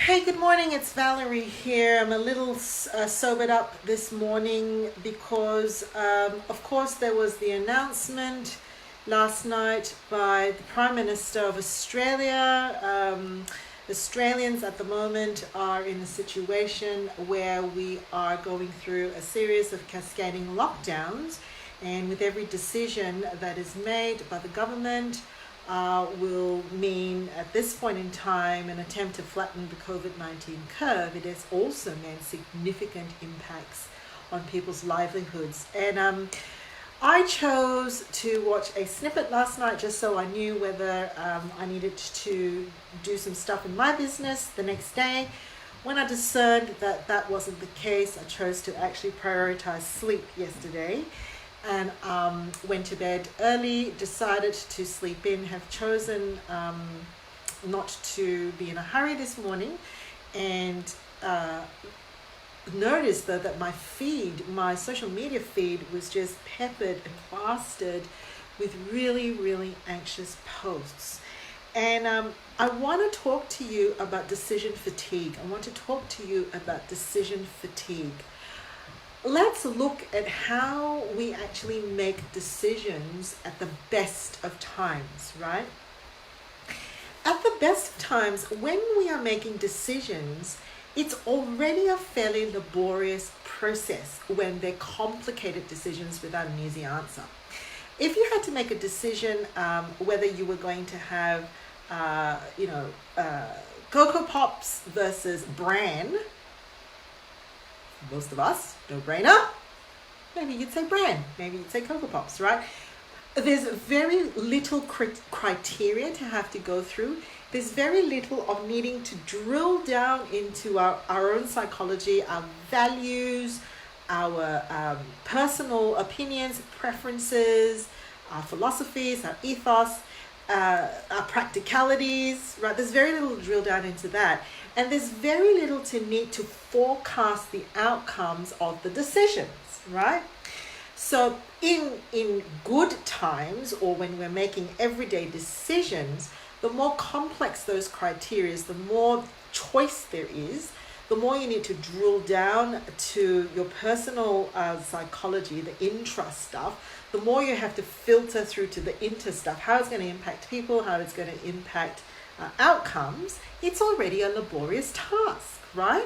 Hey, good morning. It's Valerie here. I'm a little sobered up this morning because, of course, there was the announcement last night by the Prime Minister of Australia. Australians at the moment are in a situation where we are going through a series of cascading lockdowns, and with every decision that is made by the government, will mean at this point in time an attempt to flatten the COVID-19 curve. It has also meant significant impacts on people's livelihoods. And I chose to watch a snippet last night just so I knew whether I needed to do some stuff in my business the next day. When I discerned that that wasn't the case, I chose to actually prioritize sleep yesterday and went to bed early, decided to sleep in, have chosen not to be in a hurry this morning, and noticed though that my social media feed was just peppered and plastered with really, really anxious posts. And I want to talk to you about decision fatigue. I want to talk to you about decision fatigue. Let's look at how we actually make decisions at the best of times, right? At the best of times, when we are making decisions, it's already a fairly laborious process when they're complicated decisions without an easy answer. If you had to make a decision whether you were going to have, Cocoa Pops versus bran, most of us, no brainer. Maybe you'd say bran, maybe you'd say Cocoa Pops, right? There's very little criteria to have to go through. There's very little of needing to drill down into our own psychology, our values, our personal opinions, preferences, our philosophies, our ethos, our practicalities, right? There's very little drill down into that. And there's very little to need to forecast the outcomes of the decisions, right? So in good times, or when we're making everyday decisions, the more complex those criteria is, the more choice there is, the more you need to drill down to your personal psychology, the intra stuff, the more you have to filter through to the inter stuff, how it's going to impact people, how it's going to impact outcomes. It's already a laborious task, right?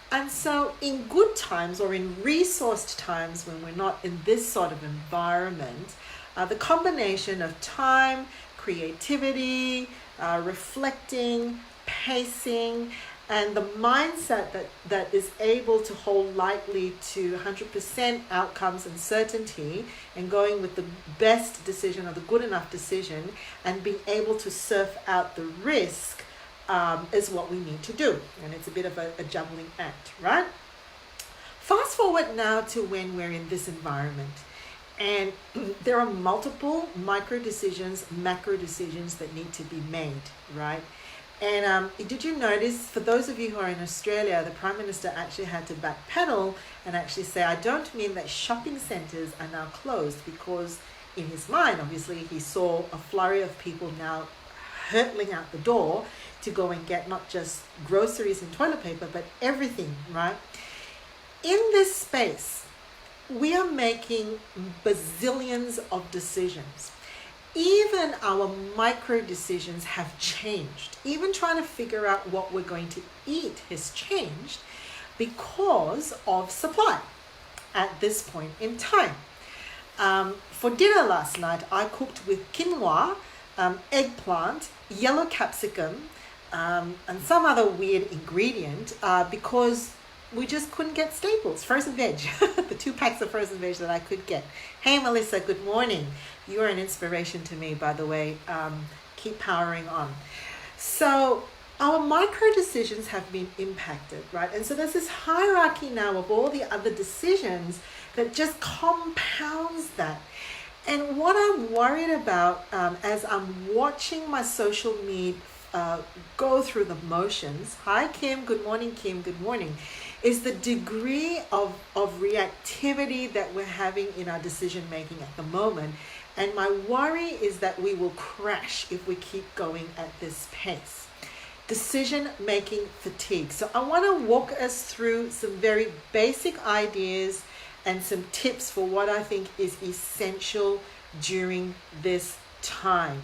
And so in good times, or in resourced times when we're not in this sort of environment, the combination of time, creativity, reflecting, pacing, and the mindset that is able to hold lightly to 100% outcomes and certainty, and going with the best decision or the good enough decision, and being able to surf out the risk is what we need to do. And it's a bit of a juggling act, right? Fast forward now to when we're in this environment. And there are multiple micro decisions, macro decisions that need to be made, right? And did you notice, for those of you who are in Australia, the Prime Minister actually had to backpedal and actually say, I don't mean that shopping centres are now closed, because in his mind, obviously, he saw a flurry of people now hurtling out the door to go and get not just groceries and toilet paper, but everything, right? In this space, we are making bazillions of decisions. Even our micro decisions have changed. Even trying to figure out what we're going to eat has changed because of supply at this point in time. For dinner last night, I cooked with quinoa, eggplant, yellow capsicum, and some other weird ingredient because we just couldn't get staples, frozen veg, the 2 packs of frozen veg that I could get. Hey, Melissa, good morning. You are an inspiration to me, by the way. Keep powering on. So our micro decisions have been impacted, right? And so there's this hierarchy now of all the other decisions that just compounds that. And what I'm worried about as I'm watching my social media go through the motions, hi Kim, good morning Kim, good morning, is the degree of reactivity that we're having in our decision making at the moment. And my worry is that we will crash if we keep going at this pace. decision-making fatigue. So I want to walk us through some very basic ideas and some tips for what I think is essential during this time.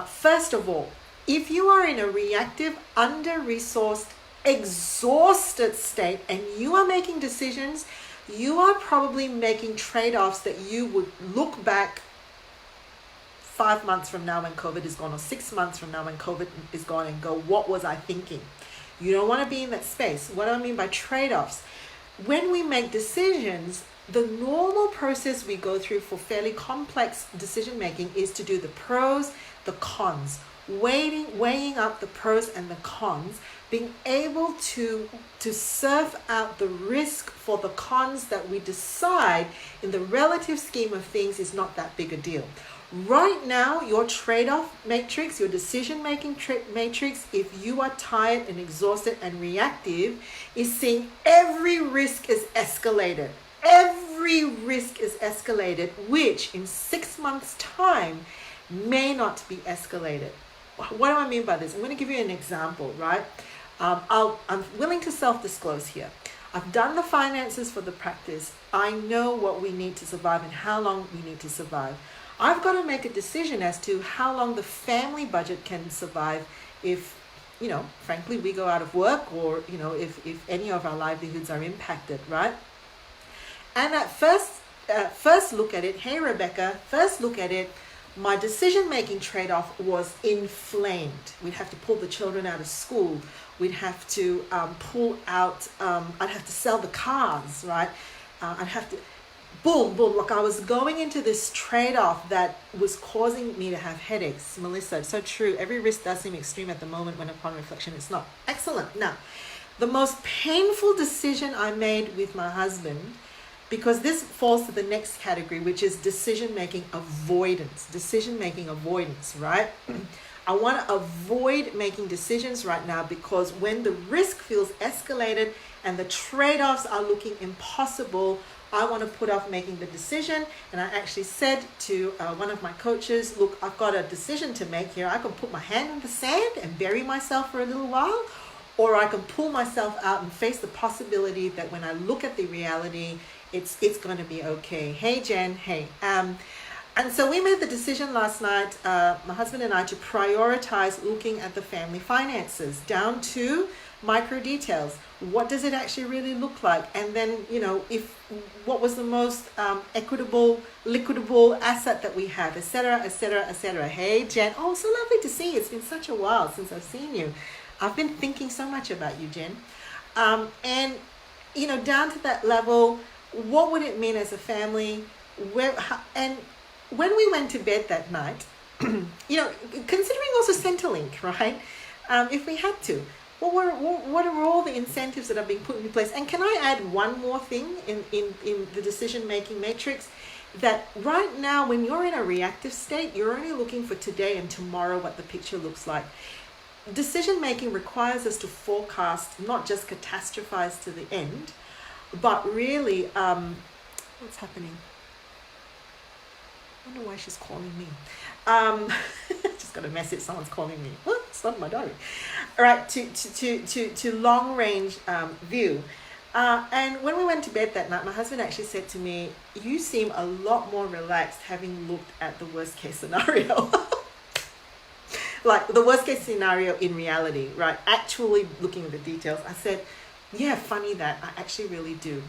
First of all, if you are in a reactive, under-resourced, exhausted state and you are making decisions, you are probably making trade-offs that you would look back 5 months from now when COVID is gone, or 6 months from now when COVID is gone, and go, what was I thinking? You don't want to be in that space. What do I mean by trade-offs? When we make decisions, the normal process we go through for fairly complex decision making is to do the pros, the cons, weighing up the pros and the cons, being able to surf out the risk for the cons that we decide in the relative scheme of things is not that big a deal. Right now, your trade-off matrix, your decision-making matrix, if you are tired and exhausted and reactive, is seeing every risk is escalated. Every risk is escalated, which in 6 months' time may not be escalated. What do I mean by this? I'm going to give you an example, right? I'm willing to self-disclose here. I've done the finances for the practice. I know what we need to survive and how long we need to survive. I've got to make a decision as to how long the family budget can survive if, frankly, we go out of work, or, if any of our livelihoods are impacted, right? And at first look at it, hey, Rebecca, first look at it, my decision-making trade-off was inflamed. We'd have to pull the children out of school. We'd have to pull out, I'd have to sell the cars, right? I'd have to... Boom. Look, I was going into this trade-off that was causing me to have headaches. Melissa, it's so true. Every risk does seem extreme at the moment when upon reflection it's not. Excellent. Now, the most painful decision I made with my husband, because this falls to the next category, which is decision-making avoidance. Decision-making avoidance, right? I want to avoid making decisions right now because when the risk feels escalated and the trade-offs are looking impossible, I want to put off making the decision. And I actually said to one of my coaches, look, I've got a decision to make here. I can put my hand in the sand and bury myself for a little while, or I can pull myself out and face the possibility that when I look at the reality, it's going to be okay. Hey, Jen. Hey. And so we made the decision last night, my husband and I, to prioritize looking at the family finances down to micro details. What does it actually really look like? And then, what was the most equitable, liquidable asset that we have, etc., etc., etc. Hey, Jen. Oh, so lovely to see you. It's been such a while since I've seen you. I've been thinking so much about you, Jen. And, down to that level, what would it mean as a family? And when we went to bed that night, considering also Centrelink, right? If we had to, what are all the incentives that are being put into place? And can I add one more thing in the decision-making matrix? That right now, when you're in a reactive state, you're only looking for today and tomorrow what the picture looks like. Decision-making requires us to forecast, not just catastrophize to the end, but really, what's happening? I wonder why she's calling me. Just got a message, someone's calling me. Oh, it's not in my diary. All right, to long range view. And when we went to bed that night, my husband actually said to me, you seem a lot more relaxed having looked at the worst case scenario. Like the worst case scenario in reality, right? Actually looking at the details. I said, yeah, funny that. I actually really do.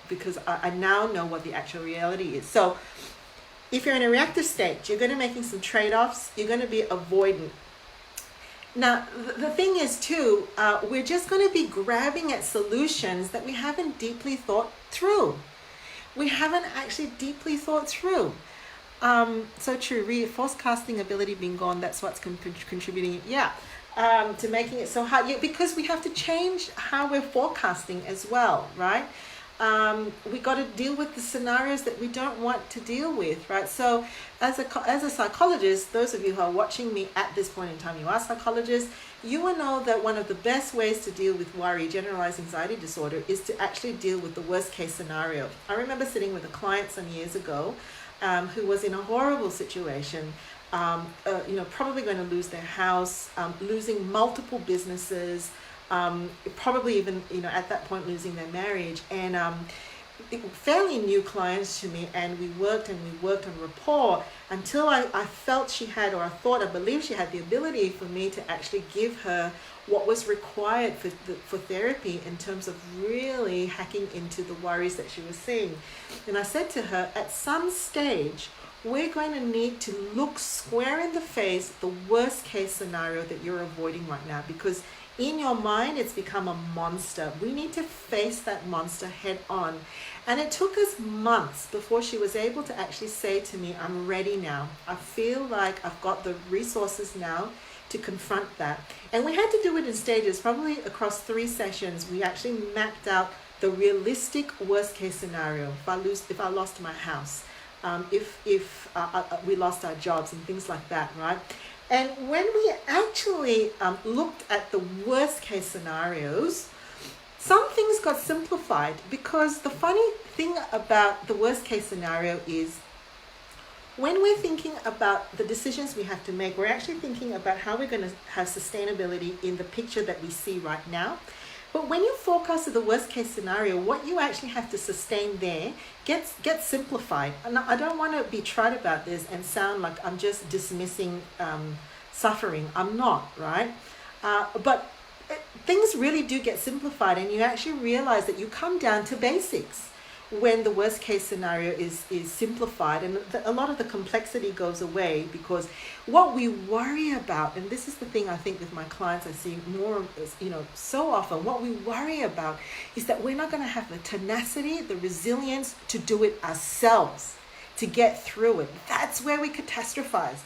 Because I now know what the actual reality is. So if you're in a reactive state, you're going to be making some trade-offs. You're going to be avoidant. Now, the thing is too, we're just going to be grabbing at solutions that we haven't deeply thought through. We haven't actually deeply thought through. So true, forecasting ability being gone, that's what's contributing, to making it so hard. Yeah, because we have to change how we're forecasting as well, right? We got to deal with the scenarios that we don't want to deal with, right? So as a psychologist, those of you who are watching me at this point in time, you are psychologists, you will know that one of the best ways to deal with worry, generalized anxiety disorder, is to actually deal with the worst case scenario. I remember sitting with a client some years ago who was in a horrible situation. probably going to lose their house, losing multiple businesses, probably even, at that point losing their marriage, and fairly new clients to me, and we worked on rapport until I felt she had, or I believed she had the ability for me to actually give her what was required for therapy in terms of really hacking into the worries that she was seeing. And I said to her, at some stage, we're going to need to look square in the face the worst case scenario that you're avoiding right now, because in your mind it's become a monster. We need to face that monster head on. And it took us months before she was able to actually say to me, I'm ready now. I feel like I've got the resources now to confront that. And we had to do it in stages, probably across 3 sessions. We actually mapped out the realistic worst case scenario. If I lost my house, if we lost our jobs and things like that, right? And when we actually looked at the worst case scenarios, some things got simplified, because the funny thing about the worst case scenario is when we're thinking about the decisions we have to make, we're actually thinking about how we're going to have sustainability in the picture that we see right now. But when you forecast to the worst case scenario, what you actually have to sustain there gets simplified. And I don't want to be trite about this and sound like I'm just dismissing suffering. I'm not, right? But things really do get simplified, and you actually realize that you come down to basics when the worst case scenario is simplified, and a lot of the complexity goes away, because what we worry about, and this is the thing I think with my clients I see more, so often, what we worry about is that we're not going to have the tenacity, the resilience to do it ourselves, to get through it. That's where we catastrophize.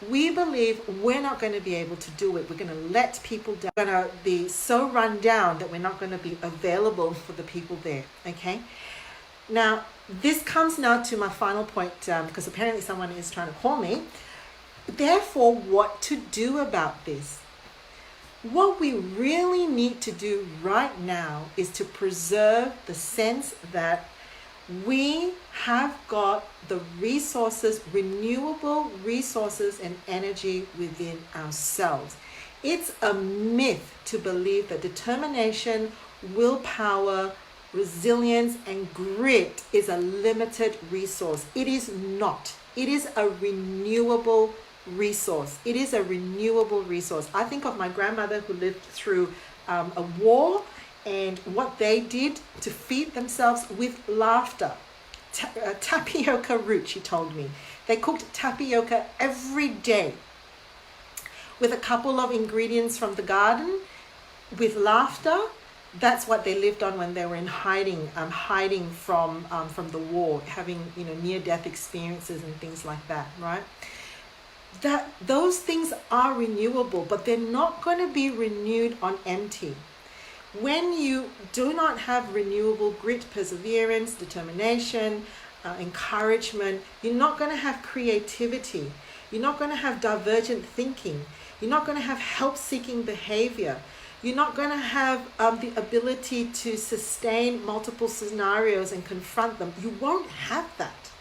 We believe we're not going to be able to do it. We're going to let people down. We're going to be so run down that we're not going to be available for the people there. Okay? Now, this comes now to my final point, because apparently someone is trying to call me. Therefore, what to do about this? What we really need to do right now is to preserve the sense that we have got the resources, renewable resources and energy within ourselves. It's a myth to believe that determination, willpower, resilience and grit is a limited resource. It is not. It is a renewable resource. It is a renewable resource. I think of my grandmother who lived through a war, and what they did to feed themselves with laughter. Tapioca root, she told me. They cooked tapioca every day with a couple of ingredients from the garden, with laughter. That's what they lived on when they were in hiding from the war, having near-death experiences and things like that, right? Those things are renewable, but they're not going to be renewed on empty. When you do not have renewable grit, perseverance, determination, encouragement, you're not going to have creativity. You're not going to have divergent thinking. You're not going to have help-seeking behavior. You're not going to have the ability to sustain multiple scenarios and confront them. You won't have that,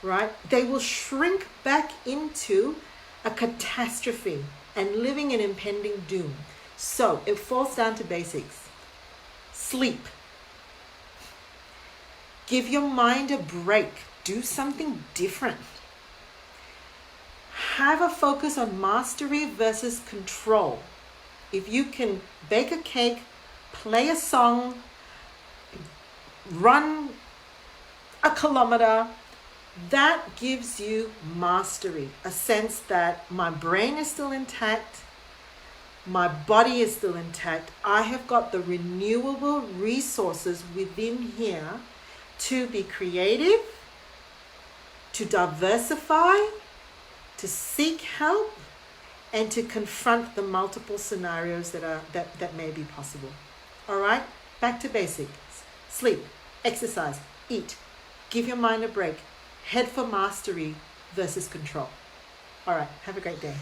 right? They will shrink back into a catastrophe and living in impending doom. So it falls down to basics. Sleep. Give your mind a break. Do something different. Have a focus on mastery versus control. If you can bake a cake, play a song, run a kilometer, that gives you mastery. A sense that my brain is still intact, my body is still intact. I have got the renewable resources within here to be creative, to diversify, to seek help, and to confront the multiple scenarios that may be possible. All right, back to basics. Sleep, exercise, eat, give your mind a break, head for mastery versus control. All right, have a great day.